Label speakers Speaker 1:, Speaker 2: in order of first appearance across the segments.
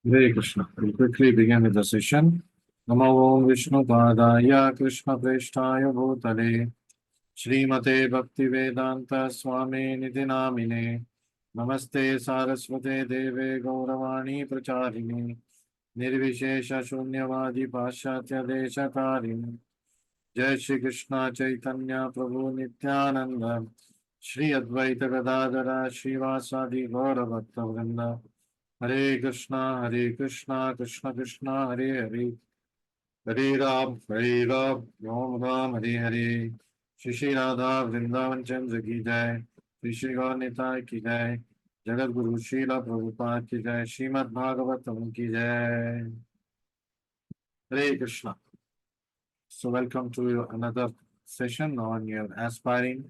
Speaker 1: Hare Krishna. We'll quickly begin with the session. Namo Om Vishnu Padaya Krishna Preshtaya Bhutale Srimate Bhakti Vedanta Swami Nidhi Namine Namaste Saraswate Deve Gauravani Pracharini Nirvishesha Shunyavadi Pashatya Deshatarine Jai Shri Krishna Chaitanya Prabhu Nityananda Shri Advaita Gadadara Srivasadi Gaura Bhakta Vrinda Hare Krishna, Krishna Krishna, Hare Hare, Hare Ram, Ram Ram, Hare Hare. Shri Shri Radha Vrindavan Chandra की जय, श्री श्री गौर निताय की जय, जगत गुरु श्रीला प्रभुपाद की जय, श्रीमद् भागवतम की जय. Hare Krishna. So welcome to another session on your aspiring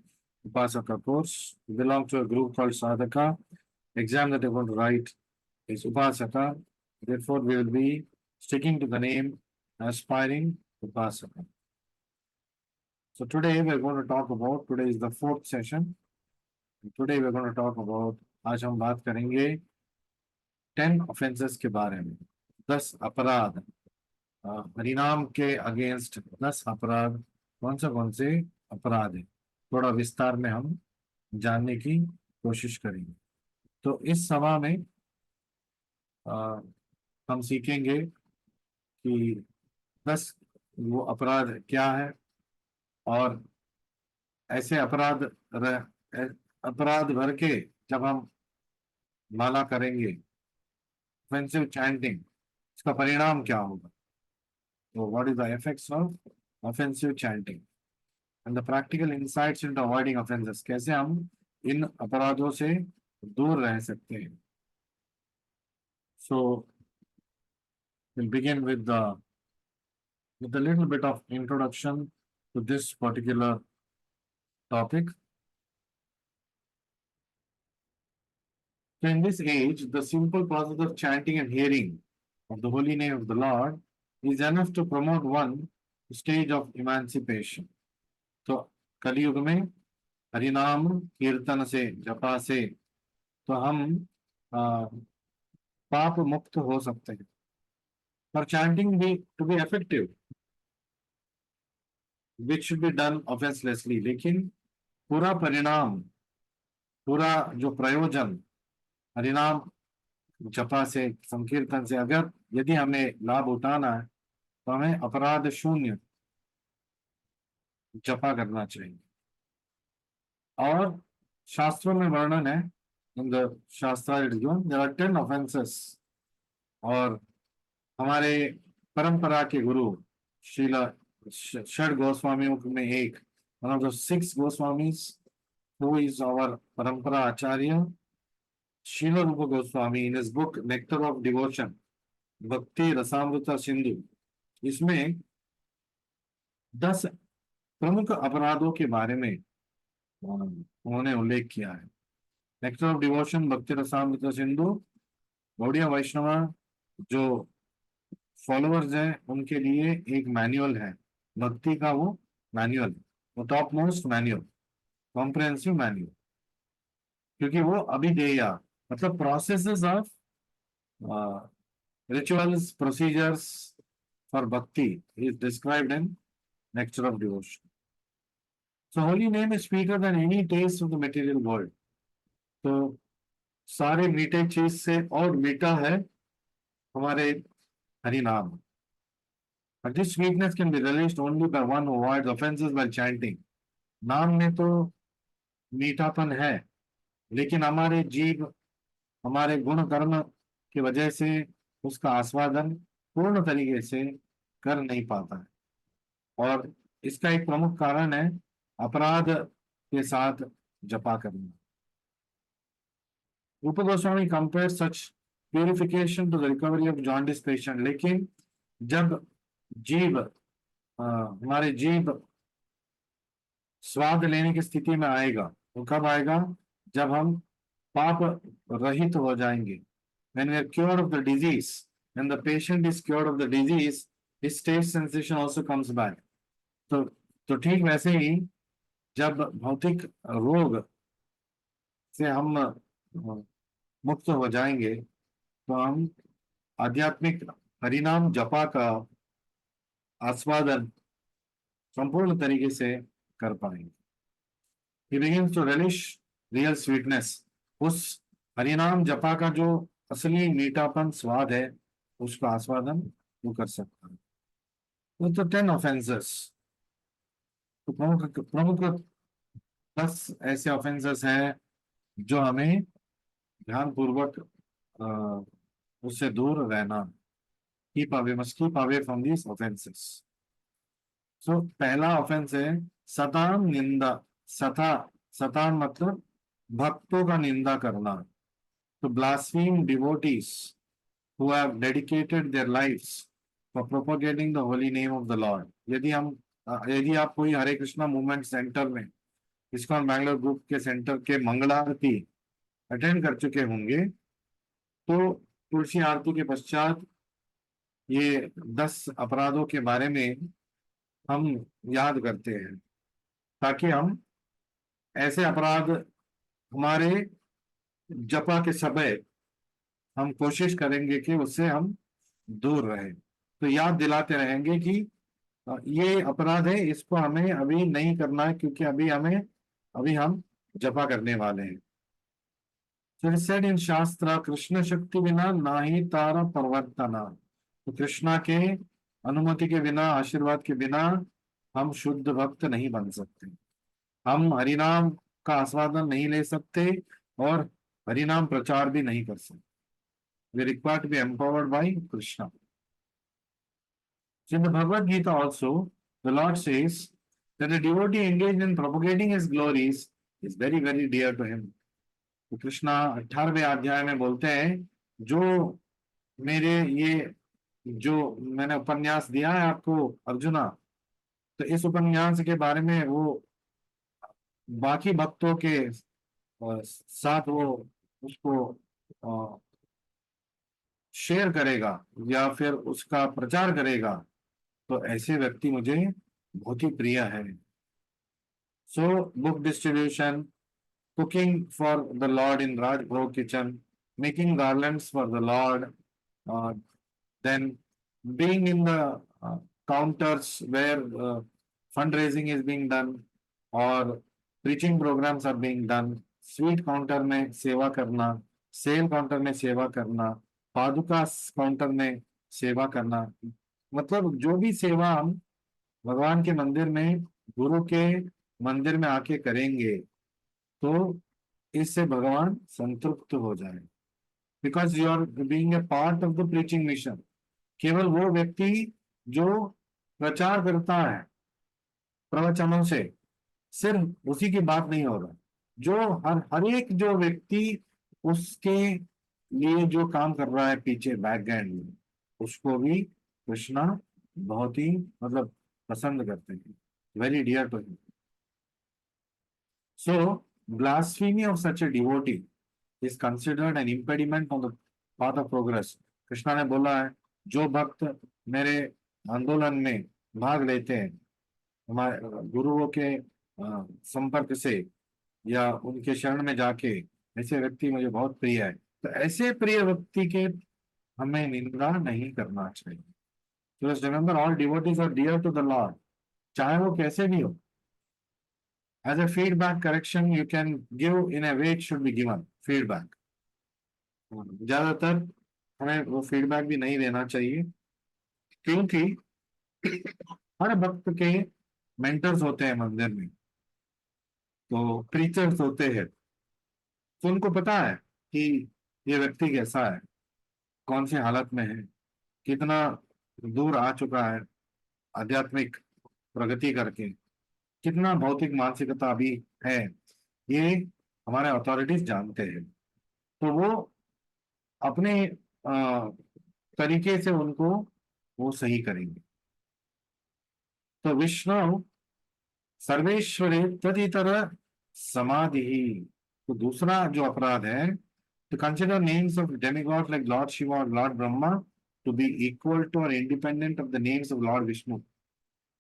Speaker 1: Upasaka course. You belong to a group called Sadhaka. Exam that you're going to write is Upasaka. Therefore, we will be sticking to the name aspiring Upasaka. So today we're going to talk about, today is the fourth session. Today we're going to talk about, आज हम बात करेंगे 10 offenses के बारे में, 10 अपराध, हरिनाम के अगेंस्ट 10 अपराध, कौन से अपराध है, थोड़ा विस्तार में हम जानने की कोशिश करेंगे. तो इस सभा में हम सीखेंगे कि 10 वो अपराध क्या है, और ऐसे अपराध भर के जब हम माला करेंगे, ऑफेंसिव चैंटिंग, इसका परिणाम क्या होगा. तो what is the effects of offensive chanting and the practical insights into avoiding offences, कैसे हम इन अपराधों से दूर रह सकते हैं. सो we'll begin with a little bit of introduction to this particular topic. So in this age, the simple process of chanting and hearing of the holy name of the Lord is enough to promote one stage of emancipation. तो कलयुग में हरिनाम कीर्तन से, जपा से तो हम पाप मुक्त हो सकते हैं. For chanting to be effective, which should be done offenselessly, लेकिन पूरा परिणाम, पूरा जो प्रयोजन हरिनाम जपा से, संकीर्तन से अगर यदि हमें लाभ उठाना है तो हमें अपराध शून्य जपा करना चाहिए. और शास्त्रों में वर्णन है, इन द शास्त्रा देयर आर 10 ऑफेंसेस, और हमारे परंपरा के गुरु श्रीला षड गोस्वामियों में एक, one of the 6 Goswamis who is our परंपरा आचार्य Srila Rupa Goswami, in his book Nectar of Devotion, Bhakti Rasamrita Sindhu, इसमें 10 प्रमुख अपराधों के बारे में उन्होंने उल्लेख किया है. नेक्टर ऑफ डिवोशन भक्ति रसामृत सिंधु गौड़िया वैष्णव जो फॉलोअर्स हैं उनके लिए एक मैनुअल है, भक्ति का वो मैनुअल, वो top most manual, comprehensive manual, क्योंकि वो अभिधेय मतलब processes of rituals, procedures for bhakti is described in Nectar of Devotion. So holy name is sweeter than any taste of the material world. तो सारे मीठे चीज से और मीठा है हमारे हरि नाम. But this sweetness can be realized only by one who avoids offenses while chanting. नाम में तो मीठापन है, लेकिन हमारे जीव, हमारे गुण कर्म की वजह से उसका आस्वादन पूर्ण तरीके से कर नहीं पाता है. और इसका एक प्रमुख कारण है अपराध के साथ जपा करना. Rupa Goswami compare such purification to the recovery of jaundice patient. लेकिन जब जीव, हमारे जीव स्वाद लेने की स्थिति में आएगा, वो कब आएगा, जब हम पाप रहित हो जाएंगे. When we are cured of the disease, when the patient is cured of the disease, his taste sensation also comes back. तो ठीक वैसे ही जब भौतिक रोग से हम मुक्त हो जाएंगे तो हम आध्यात्मिक हरिनाम जपा का आस्वादन संपूर्ण तरीके से कर पाएंगे। He begins to relish real sweetness. उस हरिनाम जपा का जो असली मीठापन स्वाद है उसका आस्वादन वो कर सकता है। तो 10 ऑफेंसेस, तो प्रमुख प्रमुख 10 ऐसे ऑफेंसेस हैं जो हमें ध्यान पूर्वक उससे दूर रहना, keep away, must keep away from these offenses. So पहला ऑफेंस है सतान निंदा। सता, सतान मतलब भक्तों का निंदा करना। तो blaspheme devotees who have dedicated their lives for propagating the holy name of the Lord। यदि आप कोई हरे कृष्णा मूवमेंट सेंटर में, इस्कॉन बैंगलोर ग्रुप के सेंटर के मंगला आरती अटेंड कर चुके होंगे तो तुलसी आरती के पश्चात ये 10 अपराधों के बारे में हम याद करते हैं, ताकि हम ऐसे अपराध हमारे जपा के समय हम कोशिश करेंगे कि उससे हम दूर रहें। तो याद दिलाते रहेंगे कि ये अपराध है, इसको हमें अभी नहीं करना है, क्योंकि अभी हम जपा करने वाले हैं। So it is said in शास्त्र, कृष्ण शक्ति बिना नाही तारा प्रवर्तना। तो कृष्णा के अनुमति के बिना, आशीर्वाद के बिना हम शुद्ध भक्त नहीं बन सकते, हम हरिनाम का आस्वादन नहीं ले सकते और हरिनाम प्रचार भी नहीं कर सकते। We require to be empowered by Krishna. So in the Bhagavad Gita also, the Lord says that a devotee engaged in propagating his glories is very, very dear to him. तो कृष्णा 18वें अध्याय में बोलते हैं, जो मेरे ये जो मैंने उपन्यास दिया है आपको अर्जुना, तो इस उपन्यास के बारे में वो बाकी भक्तों के साथ वो उसको शेयर करेगा या फिर उसका प्रचार करेगा, तो ऐसे व्यक्ति मुझे बहुत ही प्रिय है। So book distribution, cooking for the Lord in Raj Bhog kitchen, making garlands for the Lord, then being in the counters where fundraising is being done or preaching programs are being done, sweet counter में सेवा करना, cell counter में सेवा करना, पादुका counter में सेवा करना, मतलब जो भी सेवा हम भगवान के मंदिर में, गुरु के मंदिर में आके करेंगे तो इससे भगवान संतुष्ट हो जाए। Because you are being a part of the preaching mission. केवल वो व्यक्ति जो प्रचार करता है प्रवचनों से, सिर्फ उसी की बात नहीं होगा, जो हर एक जो व्यक्ति उसके लिए जो काम कर रहा है पीछे बैकग्राउंड में, उसको भी कृष्णा बहुत ही मतलब पसंद करते हैं, very dear to him. So blasphemy of such a devotee is considered an impediment on the path of progress। Krishna ने बोला है, जो भक्त मेरे आंदोलन में भाग लेते हैं हमारे गुरुओं के संपर्क से या उनके शरण में जाके, ऐसे व्यक्ति मुझे बहुत प्रिय है। तो ऐसे प्रिय व्यक्ति के हमें निंदा नहीं करना चाहिए। तो remember, all devotees are dear to the lord, चाहे वो कैसे भी हो। As a feedback correction, you can give in a way it should be given feedback। ज्यादातर हमें वो फीडबैक भी नहीं देना चाहिए, क्योंकि हर भक्त के मेंटर्स होते हैं मंदिर में, तो प्रीचर्स होते हैं, तो उनको पता है कि ये व्यक्ति कैसा है, कौन सी हालत में है, कितना दूर आ चुका है आध्यात्मिक प्रगति करके, कितना भौतिक मानसिकता अभी है, ये हमारे अथॉरिटीज जानते हैं। तो वो अपने तरीके से उनको वो सही करेंगे। तो विष्णु सर्वेश्वरे तदितर समाधि। तो दूसरा जो अपराध है, to consider names of demigods like Lord Shiva or Lord Brahma to be equal to or independent of the names of Lord Vishnu।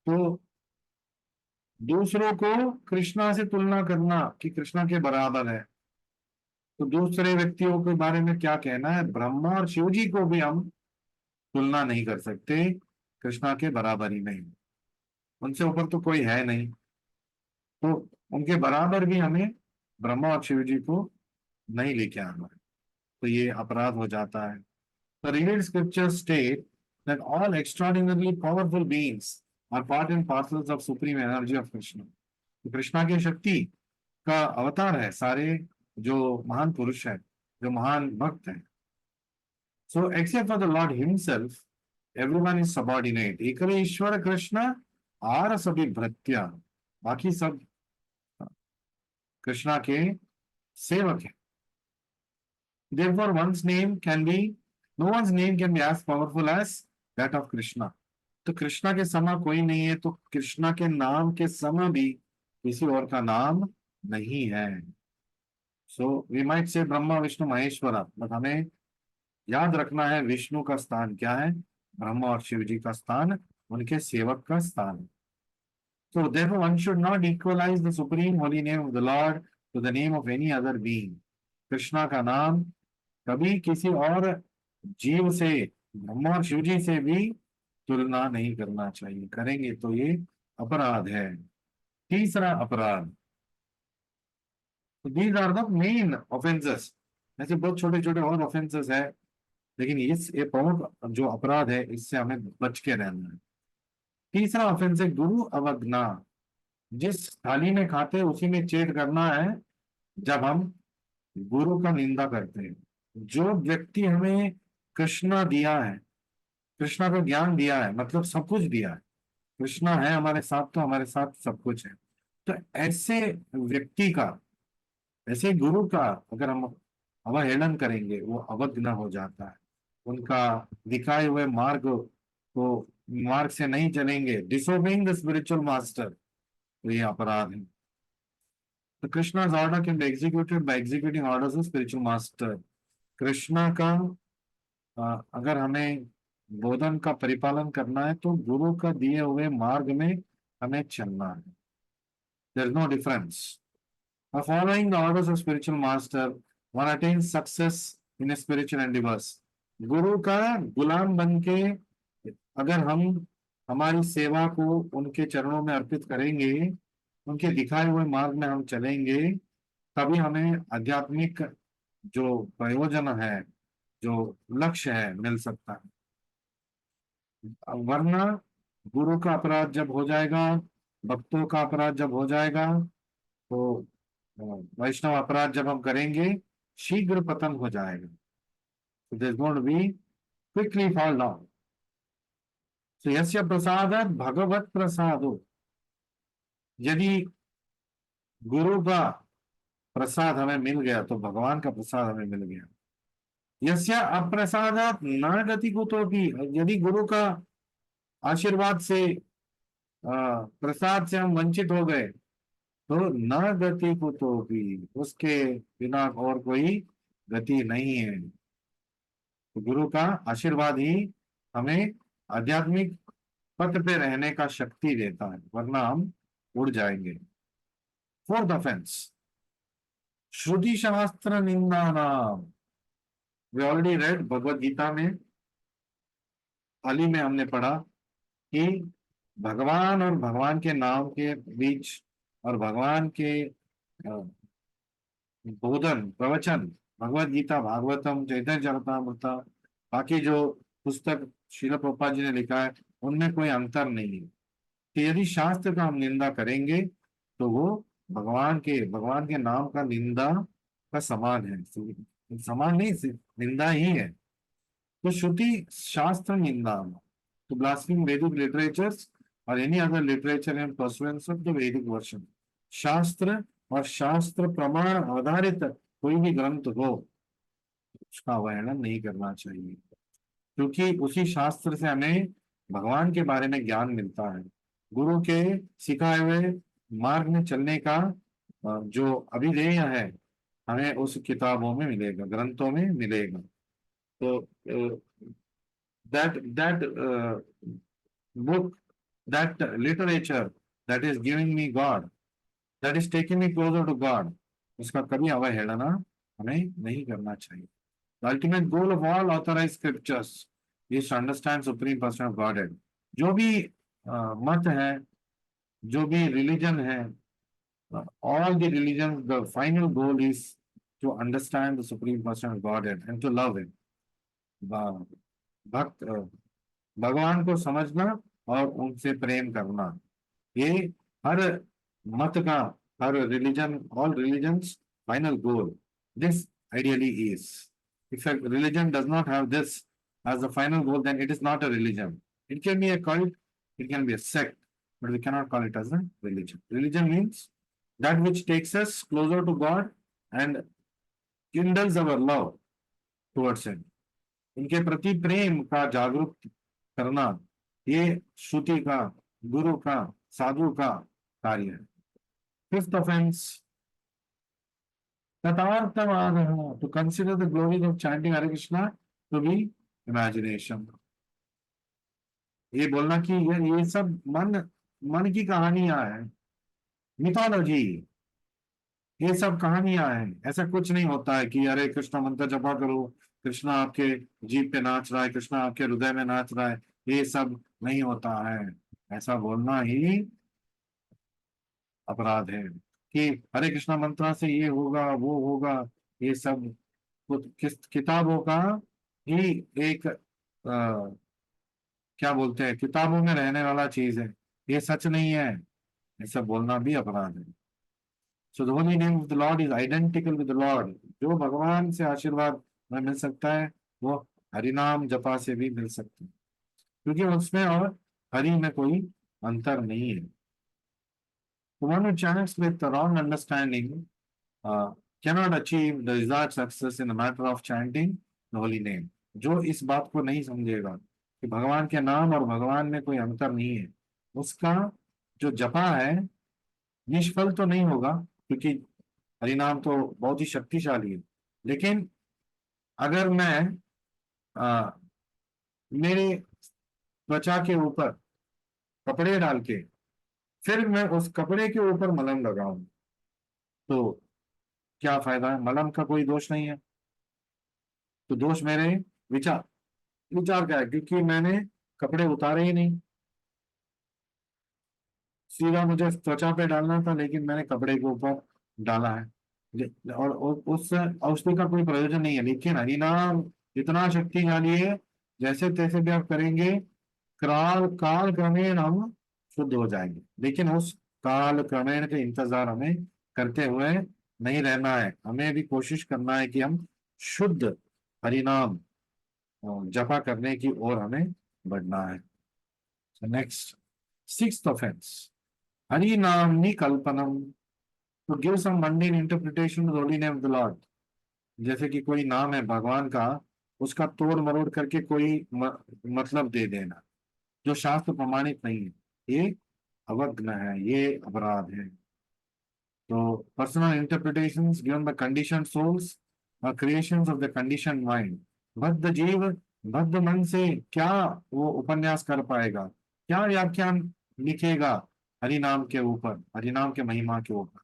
Speaker 1: तो दूसरों को कृष्णा से तुलना करना कि कृष्णा के बराबर है, तो दूसरे व्यक्तियों के बारे में क्या कहना है, ब्रह्मा और शिव जी को भी हम तुलना नहीं कर सकते कृष्णा के बराबरी नहीं, उनसे ऊपर तो कोई है नहीं, तो उनके बराबर भी हमें ब्रह्मा और शिव जी को नहीं लेके आना है, तो ये अपराध हो जाता है। The revealed scriptures state that all extraordinarily powerful beings are part and parcels of supreme energy of Krishna. तो कृष्णा की शक्ति का अवतार है सारे जो महान पुरुष है, जो महान भक्त है। So except for the Lord himself, everyone is subordinate. एकले ईश्वर कृष्ण आर सभी भृत्या, बाकी सब कृष्णा के सेवक हैं। Therefore, no one's name can be as powerful as that of Krishna. तो कृष्णा के समा कोई नहीं है, तो कृष्णा के नाम के समा भी किसी और का नाम नहीं है। So we might say Brahma Vishnu Maheshwara, but हमें याद रखना है विष्णु का स्थान क्या है, ब्रह्मा और शिव जी का स्थान उनके सेवक का स्थान है। So therefore one should not equalize the supreme holy name of the Lord to the name of any other being. Krishna का नाम कभी किसी और जीव से, ब्रह्मा और शिव जी से भी तुलना नहीं करना चाहिए, करेंगे तो ये अपराध है। तीसरा अपराध, these are the main offences, ऐसे बहुत छोटे छोटे और ऑफेंसेस है, लेकिन ये प्रमुख जो अपराध है इससे हमें बच के रहना है। तीसरा ऑफेंस है गुरु अवज्ञा, जिस थाली में खाते उसी में चेट करना है। जब हम गुरु का निंदा करते हैं, जो व्यक्ति हमें कृष्णा दिया है, कृष्णा का ज्ञान दिया है, मतलब सब कुछ दिया है, कृष्णा है हमारे साथ तो हमारे साथ सब कुछ है, तो ऐसे व्यक्ति का, ऐसे गुरु का अगर हम अवहेलन करेंगे वो अवज्ञा हो जाता है, उनका दिखाए हुए मार्ग को, मार्ग से नहीं चलेंगे, डिसोबेइंग द स्पिरिचुअल मास्टर, तो ये अपराध है। तो कृष्णा's order can be executed by executing orders of spiritual master. Krishna का अगर हमें बोधन का परिपालन करना है तो गुरु का दिए हुए मार्ग में हमें चलना है। There is no difference. By following the orders of spiritual master, one attains success in his spiritual endeavors. गुरु का गुलाम बन के अगर हम हमारी सेवा को उनके चरणों में अर्पित करेंगे, उनके दिखाए हुए मार्ग में हम चलेंगे, तभी हमें आध्यात्मिक जो प्रयोजन है, जो लक्ष्य है, मिल सकता है। वरना गुरु का अपराध जब हो जाएगा, भक्तों का अपराध जब हो जाएगा, तो वैष्णव अपराध जब हम करेंगे शीघ्र पतन हो जाएगा। So there's going to be quickly fall down. So यस्य प्रसादात् भगवत प्रसादो, यदि गुरु का प्रसाद हमें मिल गया तो भगवान का प्रसाद हमें मिल गया। यस्य अप्रसादात् न गति कुतोपि, यदि गुरु का आशीर्वाद से प्रसाद से हम वंचित हो गए तो न गति कुतोपि, उसके बिना और कोई गति नहीं है। तो गुरु का आशीर्वाद ही हमें आध्यात्मिक पथ पे रहने का शक्ति देता है, वरना हम उड़ जाएंगे। फोर्थ ऑफेंस, श्रुति शास्त्र निंदा नाम। We already red Bhagavad Gita में, हाल ही में हमने पढ़ा कि भगवान और भगवान के नाम के बीच और भगवान के बोधन प्रवचन, भगवत गीता, भागवतम, चैतन्य चरितामृत, बाकी जो पुस्तक श्रील प्रभुपाद जी ने लिखा है उनमें कोई अंतर नहीं है। कि यदि शास्त्र का हम निंदा करेंगे तो वो भगवान के नाम का निंदा का समान है, समान नहीं, निंदा ही है। तो श्रुति शास्त्र निंदा, तो ब्लास्फेमी वैदिक लिटरेचर्स और any other literature in pursuance of the वैदिक वर्षन, शास्त्र और शास्त्र प्रमाण आधारित कोई भी ग्रंथ हो उसका अवहेलन नहीं करना चाहिए, क्योंकि उसी शास्त्र से हमें भगवान के बारे में ज्ञान मिलता है, गुरु के सिखाए हुए मार्ग में चलने का जो अभिधेय है हमें उस किताबों में मिलेगा, ग्रंथों में मिलेगा। तो that book, that literature that is giving me God, that is taking me closer to God, उसका कभी अवहेलना हमें नहीं करना चाहिए। The ultimate goal of all authorized scriptures is to understand supreme person of Godhead. जो भी मत है, जो भी रिलीजन है, all the religions, the final goal is to understand the supreme person of Godhead and to love him. भक्त भगवान को समझना और उनसे प्रेम करना, ये हर मत का, हर religion, all religions final goal this ideally is. If a religion does not have this as the final goal, then it is not a religion. It can be a cult, it can be a sect, but we cannot call it as a religion. Religion means that which takes us closer to God and kindles our love towards him. उनके प्रति प्रेम का जागरूक करना, ये श्रुति का, गुरु का, साधु का कार्य है। फिफ्थ ऑफेंस, तथार्थवाद, to consider the glories of chanting Hare Krishna to be imagination. ये बोलना कि ये सब मन मन की कहानियां है, मिथोलॉजी, ये सब कहानियां हैं। ऐसा कुछ नहीं होता है कि अरे कृष्णा मंत्र जपा करो, कृष्णा आपके जीभ पे नाच रहा है, कृष्णा आपके हृदय में नाच रहा है, ये सब नहीं होता है। ऐसा बोलना ही अपराध है कि हरे कृष्णा मंत्र से ये होगा वो होगा। ये सब किस किताबों का ही एक क्या बोलते हैं, किताबों में रहने वाला चीज है, ये सच नहीं है। ऐसा बोलना भी अपराध है। So the holy name of the Lord is identical with the Lord. जो भगवान से आशीर्वाद में मिल सकता है वो हरिनाम जपा से भी मिल सकता है, क्योंकि उसमें और हरि में कोई अंतर नहीं है। The one who chants with the wrong understanding cannot achieve the desired success in the matter of chanting the holy name. जो इस बात को नहीं समझेगा कि भगवान के नाम और भगवान में कोई अंतर नहीं है, उसका जो जपा है निष्फल तो नहीं होगा, क्योंकि हरिनाम तो बहुत ही शक्तिशाली है। लेकिन अगर मैं मेरे त्वचा के ऊपर कपड़े डाल के फिर मैं उस कपड़े के ऊपर मलम लगाऊं तो क्या फायदा है? मलम का कोई दोष नहीं है, तो दोष मेरे विचार विचार का है, क्योंकि मैंने कपड़े उतारे ही नहीं। सीधा मुझे त्वचा पे डालना था, लेकिन मैंने कपड़े के ऊपर डाला है, और उस औषधि का कोई प्रयोजन नहीं है। लेकिन हरिनाम इतना शक्तिशाली है, जैसे तैसे भी आप करेंगे, काल काल क्रमेण हम शुद्ध हो जाएंगे। लेकिन उस काल क्रमेण के इंतजार हमें करते हुए नहीं रहना है, हमें भी कोशिश करना है कि हम शुद्ध हरिनाम जपा करने की ओर हमें बढ़ना है। नेक्स्ट, सिक्स्थ ऑफेंस, हरि नाम कल्पनम, to give some mundane interpretation to the holy name of the Lord। जैसे कि कोई नाम है भगवान का, उसका तोड़ मरोड़ करके कोई मतलब दे देना जो शास्त्र प्रमाणित नहीं है, ये अवज्ञा है, ये अपराध है। तो personal interpretations given by conditioned souls और creations of the conditioned mind. बद्ध जीव बद्ध मन से क्या वो उपन्यास कर पाएगा, क्या व्याख्यान लिखेगा हरि नाम के ऊपर, हरि नाम के महिमा के ऊपर?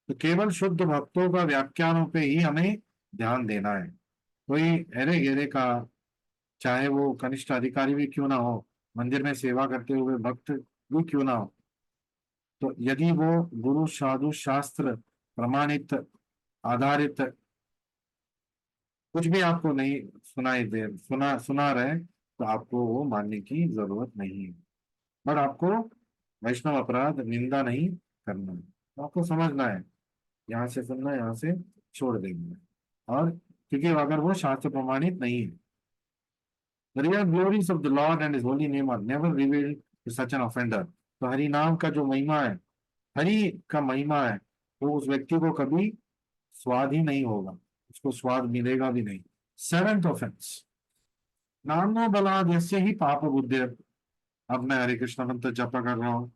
Speaker 1: तो केवल शुद्ध भक्तों का व्याख्यानों पे ही हमें ध्यान देना है। कोई अरे गेरे का, चाहे वो कनिष्ठ अधिकारी भी क्यों ना हो, मंदिर में सेवा करते हुए भक्त भी क्यों ना हो, तो यदि वो गुरु साधु शास्त्र प्रमाणित आधारित कुछ भी आपको नहीं सुनाई दे, सुना रहे, तो आपको वो मानने की जरूरत नहीं है। बट आपको वैष्णव अपराध निंदा नहीं करना है, तो आपको समझना है, यहाँ से सुनना, यहाँ से छोड़ देंगे। और क्योंकि अगर वो शास्त्र प्रमाणित नहीं है, the real glories of the Lord and His holy name are never revealed to such an offender। तो हरि नाम का जो महिमा है, हरि का महिमा है, वो उस व्यक्ति को कभी स्वाद ही नहीं होगा, उसको स्वाद मिलेगा भी नहीं। सेवेंथ ऑफेंस, नामो बलाद यस्य ही पाप बुद्धि। अब मैं हरे कृष्ण मंत्र जपा कर रहा हूँ,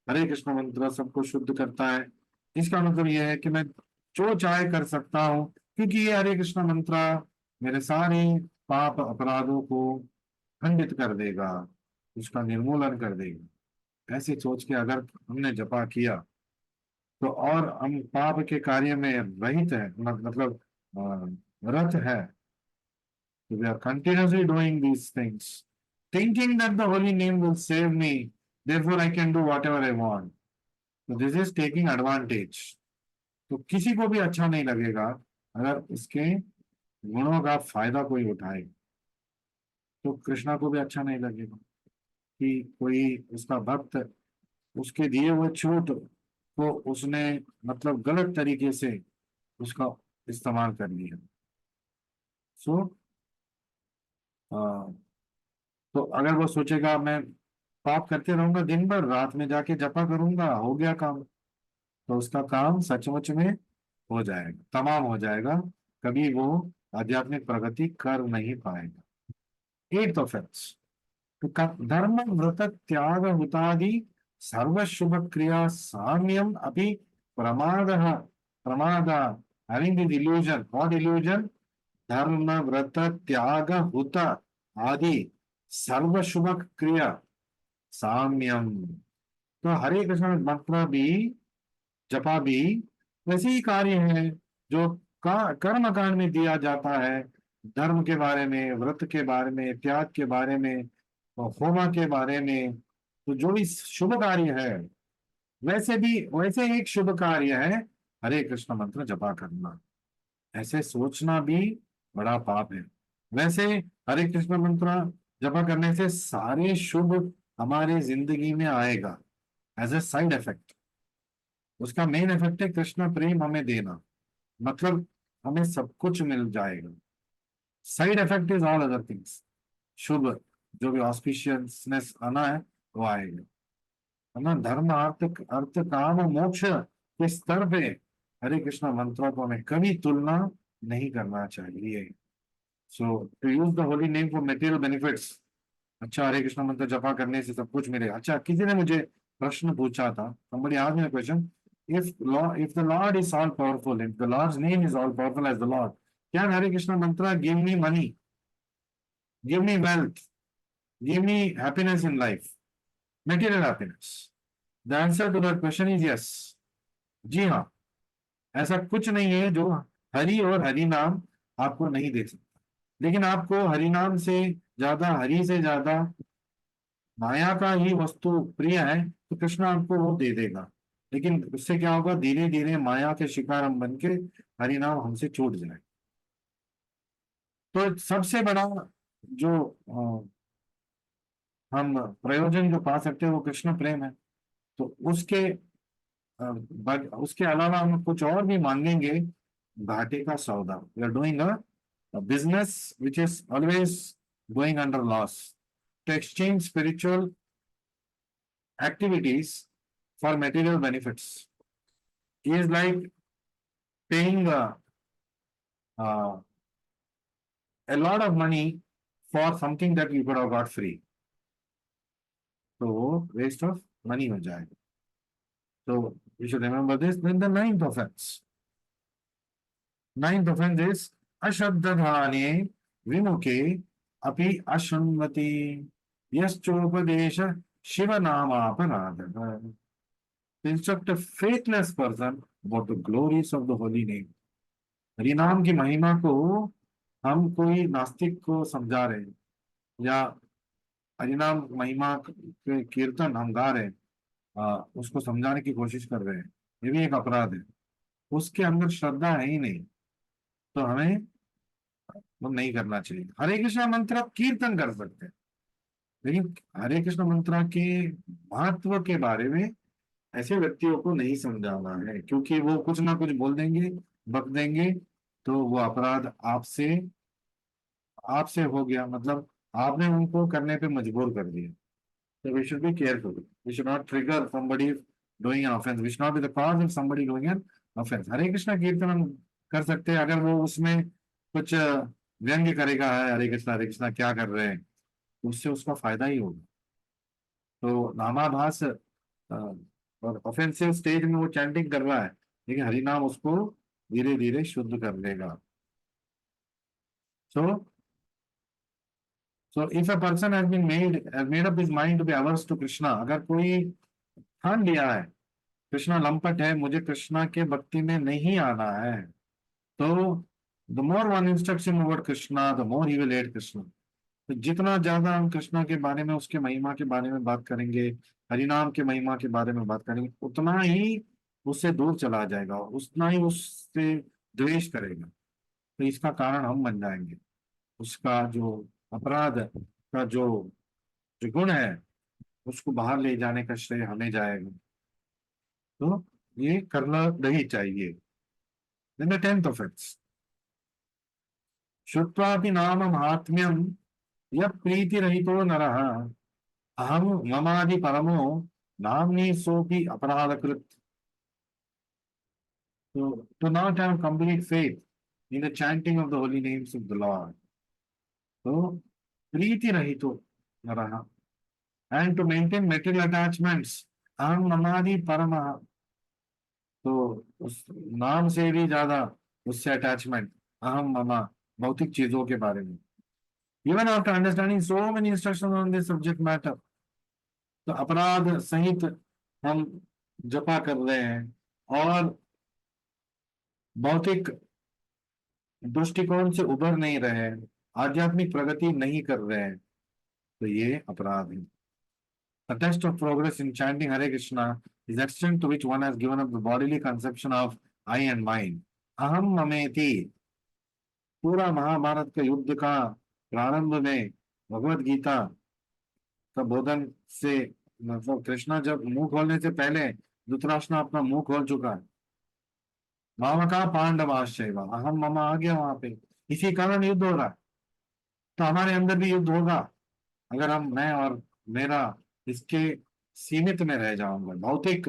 Speaker 1: हरे कृष्ण मंत्र सबको शुद्ध करता है, इसका मतलब यह है कि मैं जो चाहे कर सकता हूँ, क्योंकि ये हरे कृष्ण मंत्र मेरे सारे पाप अपराधों को खंडित कर देगा, उसका निर्मूलन कर देगा। ऐसे सोच के अगर हमने जपा किया तो और हम पाप के कार्य में रहित है, मतलब व्रत है, we are continuously doing these things, thinking that the holy name will save me, therefore I can do whatever I want. So this is taking advantage. तो किसी को भी अच्छा नहीं लगेगा अगर इसके गुणों का फायदा कोई उठाए, तो कृष्णा को भी अच्छा नहीं लगेगा कि कोई उसका भक्त उसके दिए हुए छूट को उसने मतलब गलत तरीके से उसका इस्तेमाल कर लिया। सो तो अगर वो सोचेगा मैं पाप करते रहूंगा दिन भर, रात में जाके जपा करूंगा, हो गया काम, तो उसका काम सचमुच में हो जाएगा, तमाम हो जाएगा, कभी वो आध्यात्मिक प्रगति कर नहीं पाएगा। एट ऑफेंस, तो धर्म व्रत त्याग हुतादि सर्व शुभ क्रिया साम्यम अभी प्रमाद प्रमाद, having this illusion, what illusion? धर्म व्रत त्याग हुत आदि सर्व शुभ क्रिया साम्यम। तो हरे कृष्ण मंत्र भी, जपा भी वैसे ही कार्य है जो कर्म कांड में दिया जाता है, धर्म के बारे में, व्रत के बारे में, त्याग के बारे में, और होमा के बारे में। तो जो भी शुभ कार्य है, वैसे एक शुभ कार्य है हरे कृष्ण मंत्र जपा करना। ऐसे सोचना भी बड़ा पाप है। वैसे हरे कृष्ण मंत्र जपा करने से सारे शुभ हमारे जिंदगी में आएगा एज ए साइड इफेक्ट। उसका मेन इफेक्ट है कृष्ण प्रेम हमें देना, मतलब हमें सब कुछ मिल जाएगा। Side effect is all other things. शुभ जो भी ऑस्पिशियसनेस आना है वो आएगा, है ना। धर्म अर्थ अर्थ काम और मोक्ष के स्तर पे हरे कृष्ण मंत्रों को हमें कभी तुलना नहीं करना चाहिए। So to use the holy name for material benefits, अच्छा हरे कृष्ण मंत्र जपा करने से सब कुछ मिलेगा। अच्छा, किसी ने मुझे प्रश्न पूछा था, somebody asked me a question, if the Lord is all powerful, if the Lord's name is all powerful as the Lord, can Hare Krishna mantra give me money, give me wealth, give me happiness in life, material happiness? The answer to that question is yes. जी हाँ, ऐसा कुछ नहीं है जो हरि और हरि नाम आपको नहीं दे सकता, लेकिन आपको हरि नाम से ज्यादा, हरि से ज्यादा माया का ही वस्तु प्रिय है तो कृष्ण आपको वो दे देगा। लेकिन उससे क्या होगा, धीरे धीरे माया के शिकार हम बन के हरि नाम हमसे छूट जाए। तो सबसे बड़ा जो हम प्रयोजन जो पा सकते हैं वो कृष्ण प्रेम है। तो उसके अलावा हम कुछ और भी मांगेंगे, घाटे का सौदा। We are doing a business which is always going under loss. To exchange spiritual activities for material benefits is like paying uh, a lot of money for something that you could have got free. तो waste of money हो जाएगा। So you should remember this. Then the ninth offense. Ninth offense is अश्रद्धाने विमुखे अपि अशृण्वति यश्चोपदेश Shiv नामापराधः। To instruct a faithless person about the glories of the holy name. Hari नाम की महिमा को हम कोई नास्तिक को समझा रहे हैं, या हरिनाम महिमा के कीर्तन हम गा रहे हैं, उसको समझाने की कोशिश कर रहे हैं, ये भी एक अपराध है। उसके अंदर श्रद्धा है ही नहीं, तो हमें वो नहीं करना चाहिए। हरे कृष्ण मंत्र आप कीर्तन कर सकते हैं, लेकिन हरे कृष्ण मंत्र के महत्व के बारे में ऐसे व्यक्तियों को नहीं समझाना है, क्योंकि वो कुछ ना कुछ बोल देंगे, बक देंगे, तो वो अपराध आपसे आपसे हो गया, मतलब आपने उनको करने पे मजबूर कर दिया। So we should be careful. We should not trigger somebody doing an offense. We should not be the cause of somebody doing an offense. हरे कृष्णा कीर्तन हम कर सकते हैं, अगर वो उसमें कुछ व्यंग्य करेगा, है हरे कृष्णा क्या कर रहे हैं, तो उससे उसका फायदा ही होगा। तो नामाभास और ऑफेंसिव स्टेज में वो चैंटिंग कर रहा है, लेकिन हरि नाम उसको धीरे धीरे शुद्ध कर देगा। So if a person has made up his mind to be averse to Krishna, अगर कोई ठान लिया है कृष्णा लंपट है, मुझे कृष्णा के भक्ति में नहीं आना है, तो the more one instructs him about Krishna, the more he will hate Krishna. तो जितना ज्यादा हम कृष्णा के बारे में, उसके महिमा के बारे में बात करेंगे, हरिनाम के महिमा के बारे में बात करेंगे, उतना ही उससे दूर चला जाएगा, उतना ही उससे द्वेष करेगा। तो इसका कारण हम बन जाएंगे। उसका जो अपराध का जो गुण है, उसको बाहर ले जाने का श्रेय हमें जाएगा। तो ये करना नहीं चाहिए। देन द टेंथ ऑफेंस, श्रुत्वापि नाम महात्म्यम यः प्रीतिरहितो नरः अहम ममादि परमो नाम्नि सोपि अपराधकृत। So, to not have complete faith in the chanting of the holy names of the Lord. So, प्रीति रहितो नरः, and to maintain material attachments, अहम ममादि परमः। तो उस नाम से भी ज्यादा उससे अटैचमेंट, अहम ममा, भौतिक चीजों के बारे में। Even after understanding so many instructions on this subject matter, तो अपराध सहित हम जपा कर रहे हैं और भौतिक दृष्टिकोण से उभर नहीं रहे हैं, आध्यात्मिक प्रगति नहीं कर रहे हैं, तो ये अपराध है। The test of progress in chanting Hare Krishna is the extent to which one has given up the bodily conception of I and mine. अहम ममेति। पूरा महाभारत का युद्ध का प्रारंभ में भगवत गीता का बोधन से, मतलब कृष्णा जब मुंह खोलने से पहले धृतराष्ट्र अपना मुंह खोल चुका है। मामका पांडवाश्चैव अहम ममा आ गया वहां पे, इसी कारण युद्ध हो रहा है। तो हमारे अंदर भी युद्ध होगा अगर मैं और मेरा इसके सीमित में रह जाऊंगा, भौतिक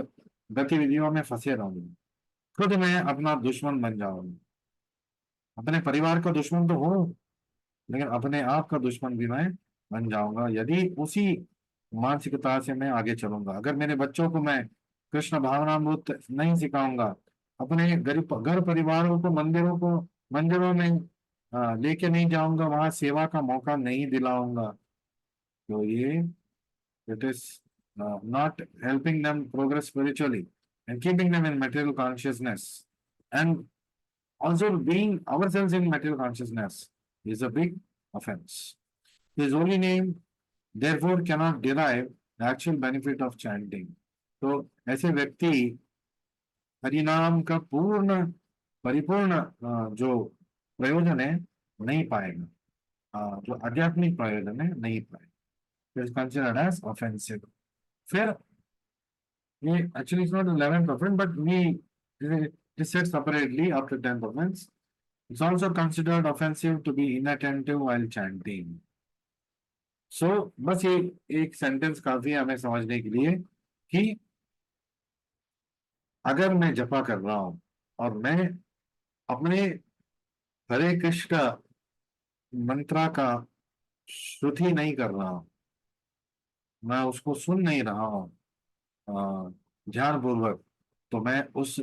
Speaker 1: गतिविधियों में फंसे रहूंगा, खुद मैं अपना दुश्मन बन जाऊंगा। अपने परिवार का दुश्मन तो हूं, लेकिन अपने आप का दुश्मन भी मैं बन जाऊंगा यदि उसी मानसिकता से मैं आगे चलूंगा। अगर मेरे बच्चों को मैं कृष्ण भावनामृत नहीं सिखाऊंगा, अपने गरीब घर परिवारों को मंदिरों में लेके नहीं जाऊंगा, वहां सेवा का मौका नहीं दिलाऊंगा, तो ये it is not helping them progress spiritually and keeping them in material consciousness, and also being ourselves in material consciousness is a big offense. His holy name therefore cannot derive the actual benefit of chanting. तो ऐसे व्यक्ति हरिनाम का पूर्ण परिपूर्ण जो प्रयोजन है नहीं पाएगा, जो आध्यात्मिक प्रयोजन है नहीं पाएगा। It is considered as offensive. फिर ये actually it's not 11th offense, but it is said separately after 10th offense. It's also considered offensive to be inattentive while chanting. So बस ये एक सेंटेंस काफी है हमें समझने के लिए कि अगर मैं जपा कर रहा हूं और मैं अपने हरे कृष्ण मंत्रा का श्रुति नहीं कर रहा हूं, मैं उसको सुन नहीं रहा हूं ध्यान पूर्वक, तो मैं उस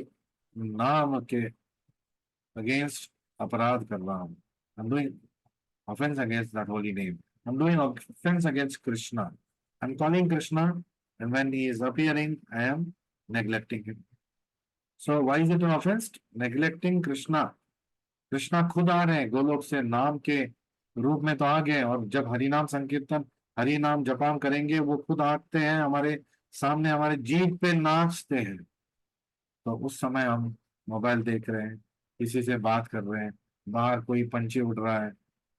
Speaker 1: नाम के अगेंस्ट अपराध कर रहा हूँ। I'm doing offense against that holy name. I'm doing offense against Krishna. I'm calling Krishna, and when he is appearing, I am neglecting him. So why is it an offense? Neglecting Krishna. Krishna खुद आ रहे हैं गोलोक से, नाम के रूप में तो आ गए, और जब हरिनाम संकीर्तन हरि नाम जपान करेंगे वो खुद आते हैं हमारे सामने, हमारे जीभ पे नाचते हैं। तो उस समय हम मोबाइल देख रहे हैं, किसी से बात कर रहे हैं, बाहर कोई पंछी उड़ रहा है,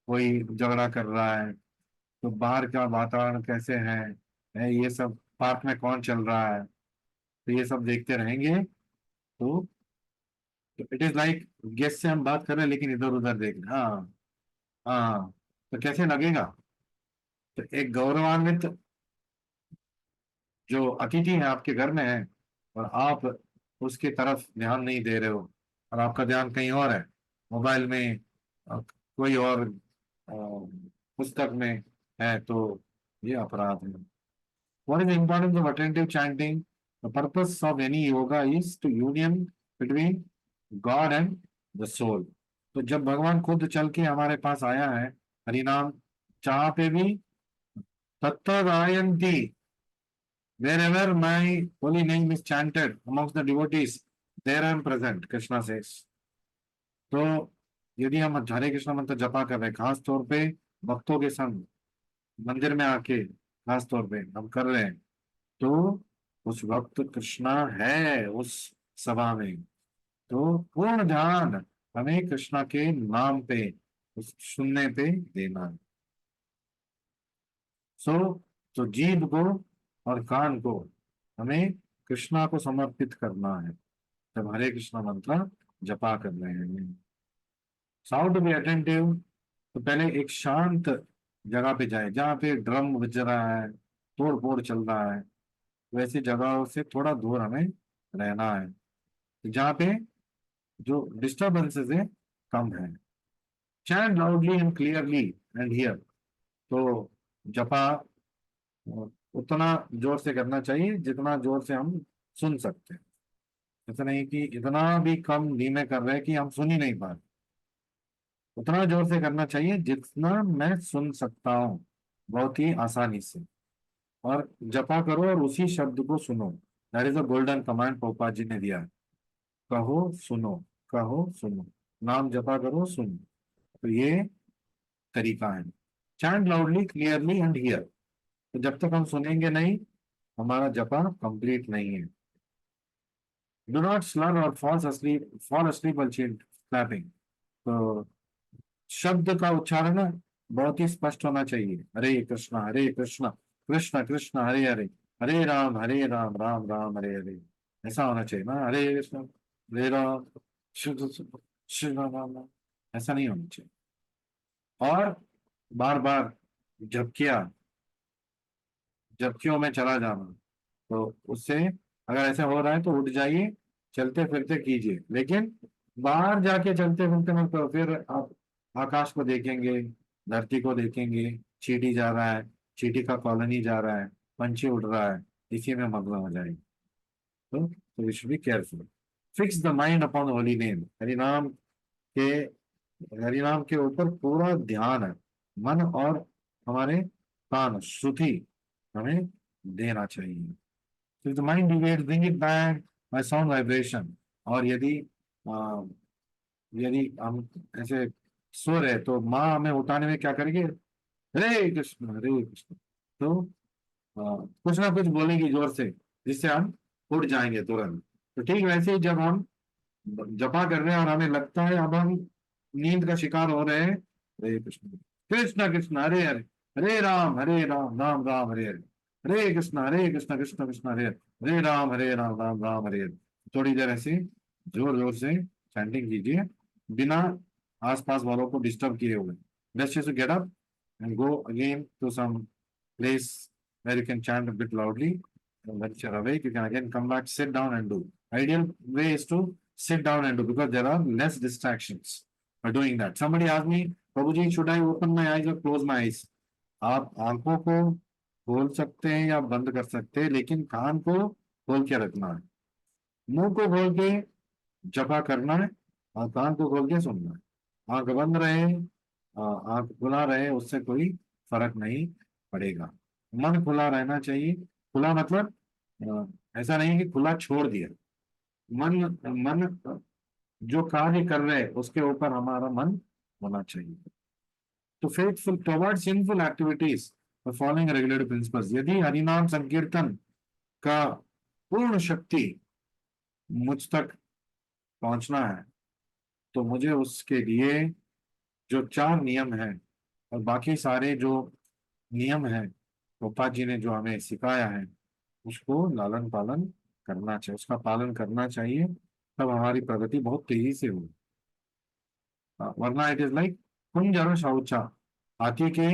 Speaker 1: कोई झगड़ा कर रहा है, तो बाहर का वातावरण कैसे है ये सब, पार्क में कौन चल रहा है, तो ये सब देखते रहेंगे। तो इट इज लाइक गेस्ट से हम बात कर रहे हैं लेकिन इधर उधर देख रहे हैं। हाँ हाँ, तो कैसे लगेगा? तो एक गौरवान्वित जो अतिथि है आपके घर में है, और आप उसकी तरफ ध्यान नहीं दे रहे हो, और आपका ध्यान कहीं और है, मोबाइल में, कोई और पुस्तक में है, तो ये अपराध है। What is the importance of attentive chanting? The purpose of any yoga is to union between God and the soul. तो जब भगवान खुद चल के हमारे पास आया है, हरिनाम जहाँ पे भी तत्व गायंती, wherever my holy name is chanted amongst the devotees, there I am present, Krishna says. तो यदि हम हरे कृष्ण मंत्र जपा कर रहे हैं, खास तौर पे भक्तों के संग मंदिर में आके खास तौर पे हम कर रहे हैं, तो उस वक्त कृष्णा है उस सभा में, तो पूर्ण ध्यान हमें कृष्णा के नाम पे, उस सुनने पे देना है। सो तो जीभ को और कान को हमें कृष्णा को समर्पित करना है जब हरे कृष्णा मंत्र जपा कर रहे हैं। साउंड टू बी अटेंटिव, तो पहले एक शांत जगह पे जाए जहाँ पे ड्रम बज रहा है, तोड़ फोड़ चल रहा है, वैसी जगहों से थोड़ा दूर हमें रहना है, जहाँ पे जो डिस्टर्बेंसेस है कम है। Chant loudly and clearly and here, तो जपा उतना जोर से करना चाहिए जितना जोर से हम सुन सकते हैं। ऐसा नहीं कि इतना भी कम धीमे कर रहे हैं कि हम सुन ही नहीं पा रहे, उतना जोर से करना चाहिए जितना मैं सुन सकता हूँ बहुत ही आसानी से। और जपा करो और उसी शब्द को सुनो, that is a golden command पोपा जी ने दिया है। कहो सुनो, कहो सुनो, नाम जपा करो सुनो, तो ये तरीका है। Chant loudly clearly and here, तो जब तक हम सुनेंगे नहीं हमारा जपा कंप्लीट नहीं है। डू नॉट स्लर और फॉल अस्लीप while clapping, तो शब्द का उच्चारण ना बहुत ही स्पष्ट होना चाहिए। हरे कृष्णा कृष्ण कृष्ण हरे हरे, हरे राम राम राम हरे हरे, ऐसा होना चाहिए ना। हरे कृष्ण हरे राम श्री श्री राम राम राम, ऐसा नहीं होना चाहिए। और बार बार झपकिया झपकियों में चला जाना, तो उससे अगर ऐसा हो रहा है तो उठ जाइए, चलते फिरते कीजिए, लेकिन बाहर जाके चलते फिरते मत करो। फिर आप आकाश को देखेंगे, धरती को देखेंगे, चींटी जा रहा है, चींटी का कॉलोनी जा रहा है, पंछी उड़ रहा है, इसी में मग्न हो जाएंगे। तो we should be careful. Fix the mind upon holy name, के हरिनाम के ऊपर पूरा ध्यान है, मन और हमारे कान श्रुति हमें देना चाहिए। So if the mind deviates, bring it back by sound vibration. और यदि हम ऐसे सो रहे तो माँ हमें उठाने में क्या करेंगे, हरे कृष्ण, तो कुछ ना कुछ बोलेगी जोर से जिससे हम उठ जाएंगे तुरंत। तो ठीक वैसे ही जब हम जपा कर रहे हैं और हमें लगता है अब हम नींद का शिकार हो रहे हैं, हरे कृष्ण कृष्ण कृष्ण हरे हरे, हरे राम राम राम हरे हरे, हरे कृष्ण कृष्ण कृष्ण हरे हरे, हरे राम राम राम हरे हरे। थोड़ी देर ऐसे जोर जोर से चैंटिंग कीजिए बिना आसपास वालों को डिस्टर्ब किए हुए। Best is to get up and go again to some place where you can chant a bit loudly. And once you're awake, you can again come back, sit down and do. Ideal way is to sit down and do because there are less distractions by doing that. Somebody asked me, Prabhuji, should I open my eyes or close my eyes? आप आंखों को खोल सकते हैं या बंद कर सकते हैं, लेकिन कान को खोल के रखना है। मुंह को खोल के जपा करना है और कान को खोल के सुनना है। आंख बंद रहे आंख खुला रहे, उससे कोई फर्क नहीं पड़ेगा। मन खुला रहना चाहिए। खुला मतलब ऐसा नहीं कि खुला छोड़ दिया। मन मन जो कार्य कर रहे हैं उसके ऊपर हमारा मन होना चाहिए। तो faithful toward sinful activities following regulatory principles, यदि हरिनाम संकीर्तन का पूर्ण शक्ति मुझ तक पहुंचना है तो मुझे उसके लिए जो 4 नियम हैं और बाकी सारे जो नियम हैं गोपा जी ने जो हमें सिखाया है उसको लालन पालन करना चाहिए, उसका पालन करना चाहिए। तब हमारी प्रगति बहुत तेजी से होगी। वरना इट इज लाइक कुंजर शौचा, हाथी के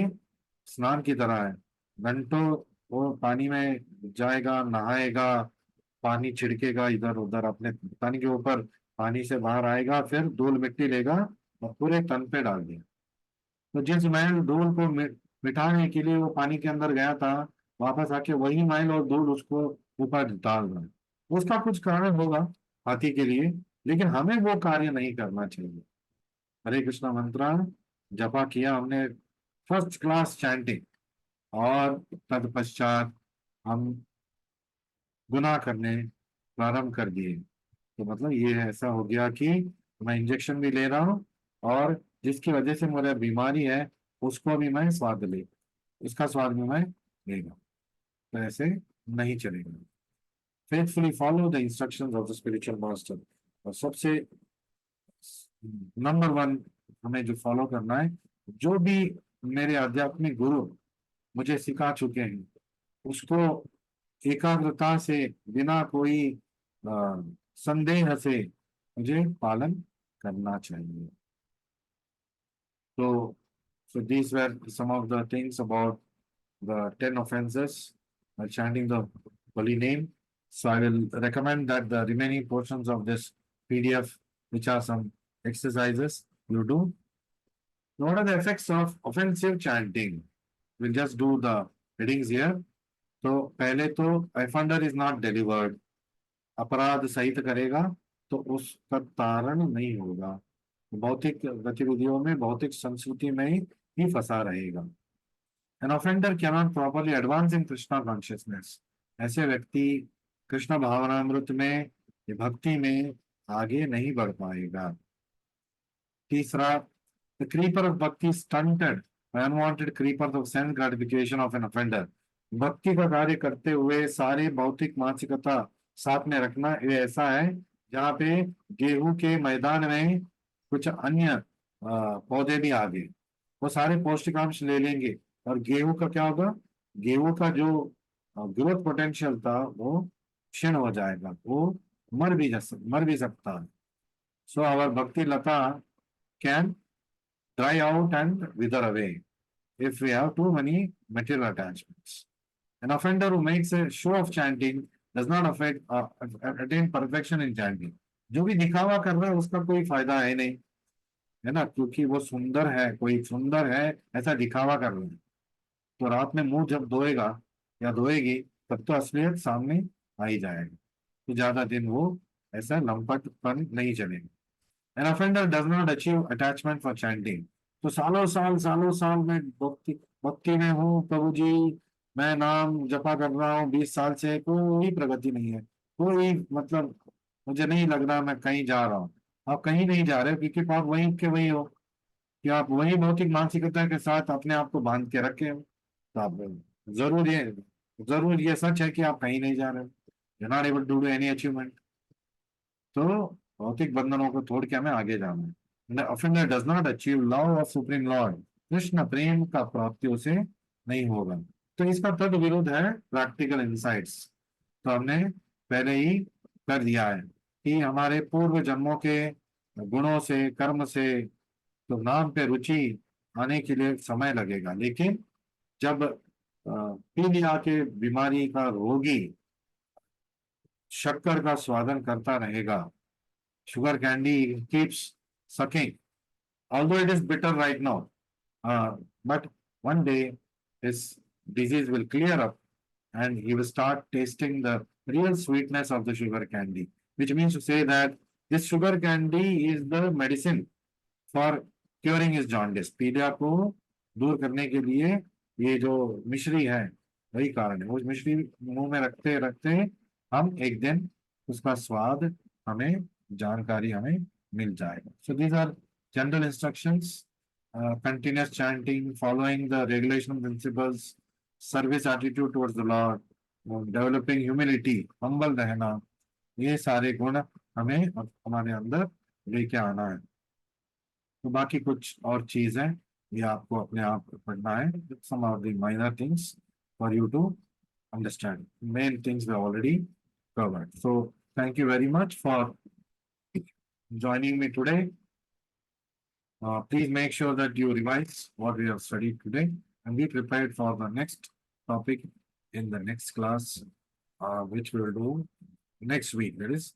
Speaker 1: स्नान की तरह है। घंटों वो पानी में जाएगा, नहाएगा, पानी छिड़केगा इधर उधर अपने तन के ऊपर, पानी से बाहर आएगा, फिर धूल मिट्टी लेगा और पूरे तन पे डाल दिया। तो जिस मैल धूल को मिटाने के लिए वो पानी के अंदर गया था, वापस आके वही मैल और धूल उसको ऊपर डाल रहा है। उसका कुछ कारण होगा हाथी के लिए, लेकिन हमें वो कार्य नहीं करना चाहिए। हरे कृष्णा मंत्र जपा किया हमने, फर्स्ट क्लास चैंटिंग, और तत्पश्चात हम गुनाह करने प्रारंभ कर दिए, तो मतलब ये ऐसा हो गया कि मैं इंजेक्शन भी ले रहा हूँ और जिसकी वजह से मुझे बीमारी है उसको भी मैं स्वाद ले, उसका स्वाद भी मैं लेगा। तो ऐसे नहीं चलेगा। Faithfully follow the instructions of the spiritual master. और सबसे नंबर वन हमें जो फॉलो करना है, जो भी मेरे आध्यात्मिक गुरु मुझे सिखा चुके हैं उसको एकाग्रता से, बिना कोई संदेह से मुझे पालन करना चाहिए। तो these were some of the things about the 10 offenses while chanting the holy name. So I will recommend that the remaining portions of this PDF, which are some exercises, you do. What are the effects of offensive chanting? We'll just do the headings here. तो पहले तो offender is not delivered, अपराध सहित करेगा तो उसका तारण नहीं होगा, भौतिक गतिविधियों में, भौतिक संस्कृति में ही फंसा रहेगा। An offender cannot properly advance in Krishna consciousness. ऐसे व्यक्ति कृष्ण भावनामृत में, भक्ति में आगे नहीं बढ़ पाएगा। तीसरा, the creeper of bhakti is stunted by unwanted creepers of sense gratification of an offender. भक्ति का कार्य करते हुए सारे भौतिक मानसिकता साथ में रखना, ये ऐसा है जहाँ पे गेहूं के मैदान में कुछ अन्य पौधे भी आ गए, वो सारे पौष्टिकांश ले लेंगे और गेहूं का क्या होगा, गेहूं का जो ग्रोथ पोटेंशियल था वो क्षीण हो जाएगा, वो मर भी सकता है। सो आवर भक्ति लता can dry out and wither away if we have too many material attachments. An offender who makes a show of chanting does not attain perfection in chanting. जो भी दिखावा कर रहा है उसका कोई फायदा है नहीं, है ना, क्योंकि वो सुंदर है, कोई सुंदर है ऐसा दिखावा कर रहा है, तो रात में मुंह जब धोएगा या धोएगी तब तो असलियत सामने आ ही जाएगा, तो ज्यादा दिन वो ऐसा लंपटपन नहीं चलेगा। An offender does not achieve attachment for chanting. तो सालों साल में भक्ति में हूँ प्रभु जी, मैं नाम जपा कर रहा हूँ 20 साल से, कोई प्रगति नहीं है, कोई मतलब मुझे नहीं लग रहा मैं कहीं जा रहा हूँ। आप कहीं नहीं जा रहे हो क्योंकि आप वहीं के वही हो, कि आप वही भौतिक मानसिकता के साथ अपने आप को बांध के रखे हो। तो आप जरूर ये जरूर ये सच है कि आप कहीं नहीं जा रहे हो, you not able to do any achievement. तो भौतिक बंधनों को तोड़ के हमें आगे जाना है। The offender does not achieve love of supreme lord. Krishna प्रेम का प्राप्ति उसे नहीं होगा। तो इसका तद विरुद्ध है प्रैक्टिकल इंसाइट्स। तो हमने पहले ही कर दिया है कि हमारे पूर्व जन्मों के गुणों से, कर्म से, तो नाम पे रुचि आने के लिए समय लगेगा, लेकिन जब पीलिया के बीमारी का रोगी शक्कर का स्वादन करता रहेगा, sugar candy keeps sucking, although it is bitter right now, but one day his disease will clear up and he will start tasting the real sweetness of the sugar candy, which means to say that this sugar candy is the medicine for curing his jaundice. पीलिया को दूर करने के लिए ये जो मिश्री है वही कारण है। वो मिश्री मुंह में रखते रखते हम एक दिन उसका स्वाद, हमें जानकारी हमें मिल जाएगा। So these are general instructions, continuous chanting, following the regulation principles, service attitude towards the Lord, developing humility, humble रहना, ये सारे गुण हमें हमारे अंदर लेके आना है। तो बाकी कुछ और चीज है, ये आपको अपने आप पढ़ना है, some of the minor things for you to understand. Main things we already covered. So thank you very much for joining me today. Please make sure that you revise what we have studied today and be prepared for the next topic in the next class, which we will do next week. That is